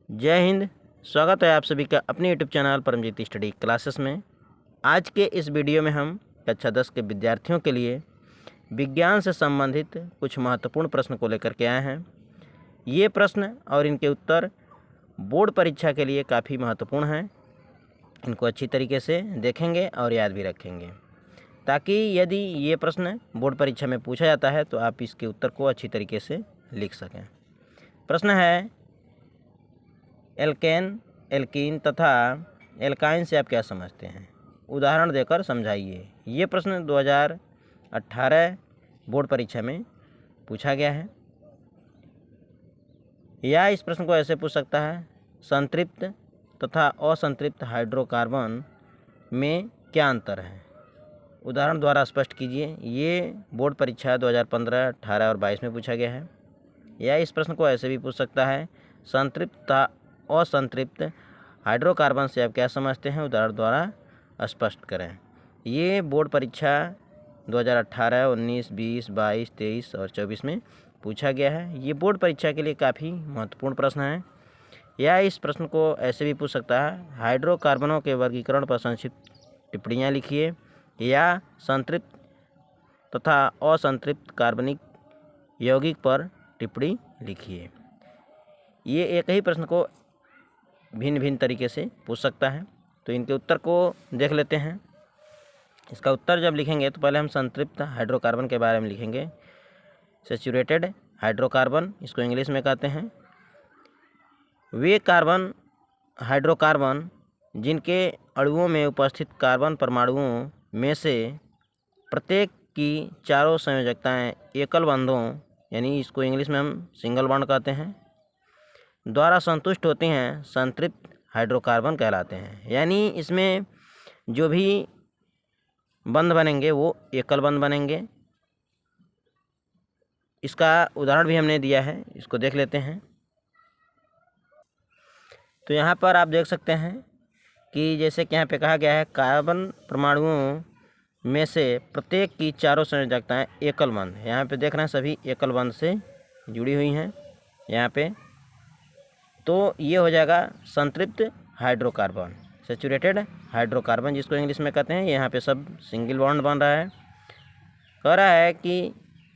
जय हिंद। स्वागत है आप सभी का अपने YouTube channel Paramjeet study classes में। आज के इस वीडियो में हम कक्षा 10 के विद्यार्थियों के लिए विज्ञान से संबंधित कुछ महत्वपूर्ण प्रश्न को लेकर के आए हैं। ये प्रश्न और इनके उत्तर बोर्ड परीक्षा के लिए काफ़ी महत्वपूर्ण हैं। इनको अच्छी तरीके से देखेंगे और याद भी रखेंगे, ताकि यदि ये प्रश्न बोर्ड परीक्षा में पूछा जाता है तो आप इसके उत्तर को अच्छी तरीके से लिख सकें। प्रश्न है, एल्केन, एल्कीन तथा एल्काइन से आप क्या समझते हैं? उदाहरण देकर समझाइए। ये प्रश्न 2018 बोर्ड परीक्षा में पूछा गया है। या इस प्रश्न को ऐसे पूछ सकता है, संतृप्त तथा असंतृप्त हाइड्रोकार्बन में क्या अंतर है? उदाहरण द्वारा स्पष्ट कीजिए। ये बोर्ड परीक्षा 2015, 18 और 22 में पूछा गया है। या इस प्रश्न को ऐसे भी पूछ सकता है, संतृप्त तथा असंतृप्त हाइड्रोकार्बन से आप क्या समझते हैं? उदाहरण द्वारा स्पष्ट करें। ये बोर्ड परीक्षा 2018, 19, 20, 22, 23 और 24 में पूछा गया है। ये बोर्ड परीक्षा के लिए काफ़ी महत्वपूर्ण प्रश्न है। या इस प्रश्न को ऐसे भी पूछ सकता है, हाइड्रोकार्बनों के वर्गीकरण पर संक्षिप्त टिप्पणियाँ लिखिए। या संतृप्त तथा असंतृप्त कार्बनिक यौगिक पर टिप्पणी लिखिए। ये एक ही प्रश्न को भिन्न भिन्न तरीके से पूछ सकता है। तो इनके उत्तर को देख लेते हैं। इसका उत्तर जब लिखेंगे तो पहले हम संतृप्त हाइड्रोकार्बन के बारे में लिखेंगे। सैचुरेटेड हाइड्रोकार्बन इसको इंग्लिश में कहते हैं। वे हाइड्रोकार्बन जिनके अणुओं में उपस्थित कार्बन परमाणुओं में से प्रत्येक की चारों संयोजकताएं एकल बंधों, यानी इसको इंग्लिश में हम सिंगल बॉन्ड कहते हैं, द्वारा संतुष्ट होती हैं, संतृप्त हाइड्रोकार्बन कहलाते हैं। यानी इसमें जो भी बंध बनेंगे वो एकल बंध बनेंगे। इसका उदाहरण भी हमने दिया है, इसको देख लेते हैं। तो यहाँ पर आप देख सकते हैं कि जैसे कि यहाँ पे कहा गया है, कार्बन परमाणुओं में से प्रत्येक की चारों संयोजकताएं एकल बंध। यहाँ पे देख रहे हैं सभी एकल बंध से जुड़ी हुई हैं यहाँ पे। तो ये हो जाएगा संतृप्त हाइड्रोकार्बन, सैचुरेटेड हाइड्रोकार्बन जिसको इंग्लिश में कहते हैं। यहाँ पे सब सिंगल बॉन्ड बन रहा है। कह रहा है कि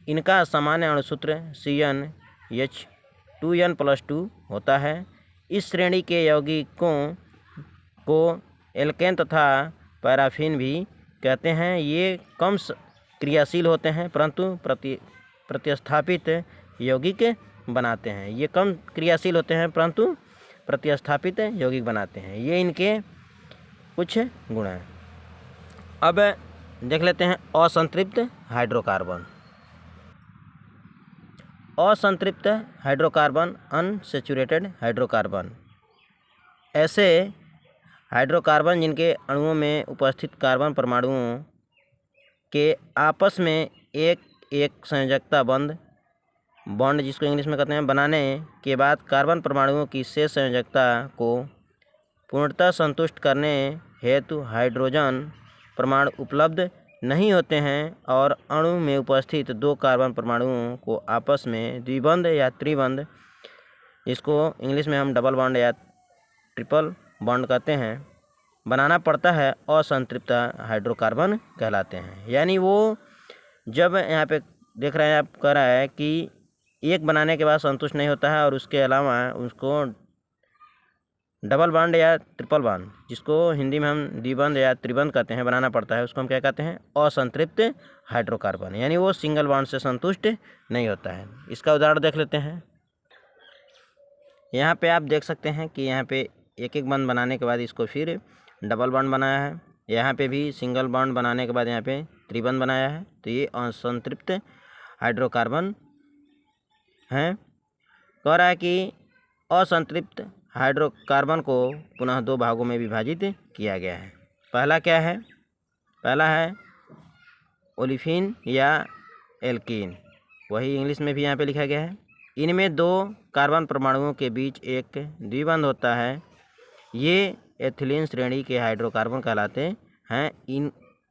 इनका सामान्य अणुसूत्र CnH2n+2 होता है। इस श्रेणी के यौगिकों को एल्केन तथा पैराफिन भी कहते हैं। ये कम क्रियाशील होते हैं परंतु प्रतिस्थापित यौगिक बनाते हैं। ये कम क्रियाशील होते हैं परंतु प्रतिस्थापित यौगिक बनाते हैं। ये इनके कुछ गुण हैं। अब देख लेते हैं असंतृप्त हाइड्रोकार्बन। असंतृप्त हाइड्रोकार्बन, अनसैचुरेटेड हाइड्रोकार्बन, ऐसे हाइड्रोकार्बन जिनके अणुओं में उपस्थित कार्बन परमाणुओं के आपस में एक संयोजकता बॉन्ड जिसको इंग्लिश में कहते हैं बनाने के बाद कार्बन परमाणुओं की शेष संयोजकता को पूर्णतः संतुष्ट करने हेतु हाइड्रोजन परमाणु उपलब्ध नहीं होते हैं और अणु में उपस्थित दो कार्बन परमाणुओं को आपस में द्विबंध या त्रिबंध, जिसको इंग्लिश में हम डबल बॉन्ड या ट्रिपल बॉन्ड कहते हैं, बनाना पड़ता है, असंतृप्त हाइड्रोकार्बन कहलाते हैं। यानी वो जब यहाँ पे देख रहे हैं, आप कह रहा है कि एक बनाने के बाद संतुष्ट नहीं होता है और उसके अलावा उसको डबल बॉन्ड या ट्रिपल बॉन्ड, जिसको हिंदी में हम द्विबंध या त्रिबंध कहते हैं, बनाना पड़ता है, उसको हम क्या कहते हैं? असंतृप्त हाइड्रोकार्बन। यानी वो सिंगल बॉन्ड से संतुष्ट नहीं होता है। इसका उदाहरण देख लेते हैं। यहाँ पे आप देख सकते हैं कि यहाँ पे एक बॉन्ड बनाने के बाद इसको फिर डबल बॉन्ड बनाया है। यहाँ पे भी सिंगल बॉन्ड बनाने के बाद यहाँ पे त्रिबंध बनाया है। तो ये असंतृप्त हाइड्रोकार्बन हैं। कह रहा है कि असंतृप्त हाइड्रोकार्बन को पुनः दो भागों में विभाजित किया गया है। पहला क्या है? पहला है ओलिफिन या एल्कीन, वही इंग्लिश में भी यहाँ पे लिखा गया है। इनमें दो कार्बन परमाणुओं के बीच एक द्विबंध होता है। ये एथिलीन श्रेणी के हाइड्रोकार्बन कहलाते हैं।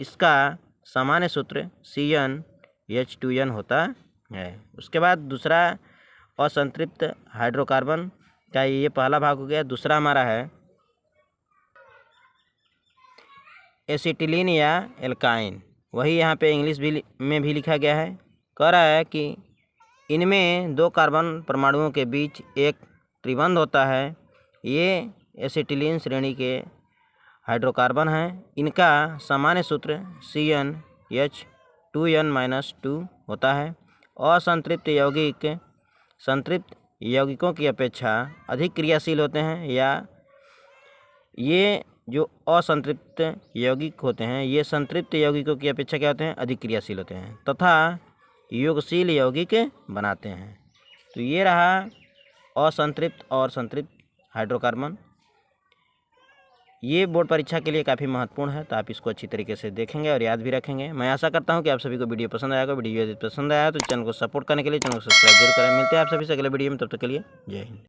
इसका सामान्य सूत्र CnH2n होता है। उसके बाद दूसरा असंतृप्त हाइड्रोकार्बन का ये पहला भाग हो गया। दूसरा हमारा है एसिटिलीन या एल्काइन, वही यहाँ पे इंग्लिश में भी लिखा गया है। कह रहा है कि इनमें 2 कार्बन परमाणुओं के बीच एक त्रिबंध होता है। ये एसिटिलीन श्रेणी के हाइड्रोकार्बन हैं। इनका सामान्य सूत्र CnH2n-2 होता है। असंतृप्त यौगिक संतृप्त यौगिकों की अपेक्षा अधिक क्रियाशील होते हैं, या ये जो असंतृप्त यौगिक होते हैं ये संतृप्त यौगिकों की अपेक्षा क्या होते हैं, अधिक क्रियाशील होते हैं तथा योगशील यौगिक बनाते हैं। तो ये रहा असंतृप्त और संतृप्त हाइड्रोकार्बन। ये बोर्ड परीक्षा के लिए काफ़ी महत्वपूर्ण है, तो आप इसको अच्छी तरीके से देखेंगे और याद भी रखेंगे। मैं आशा करता हूं कि आप सभी को वीडियो पसंद आएगा। वीडियो यदि पसंद आया तो चैनल को सपोर्ट करने के लिए चैनल को सब्सक्राइब जरूर करें। मिलते हैं आप सभी से अगले वीडियो में, तब तक के लिए जय हिंद।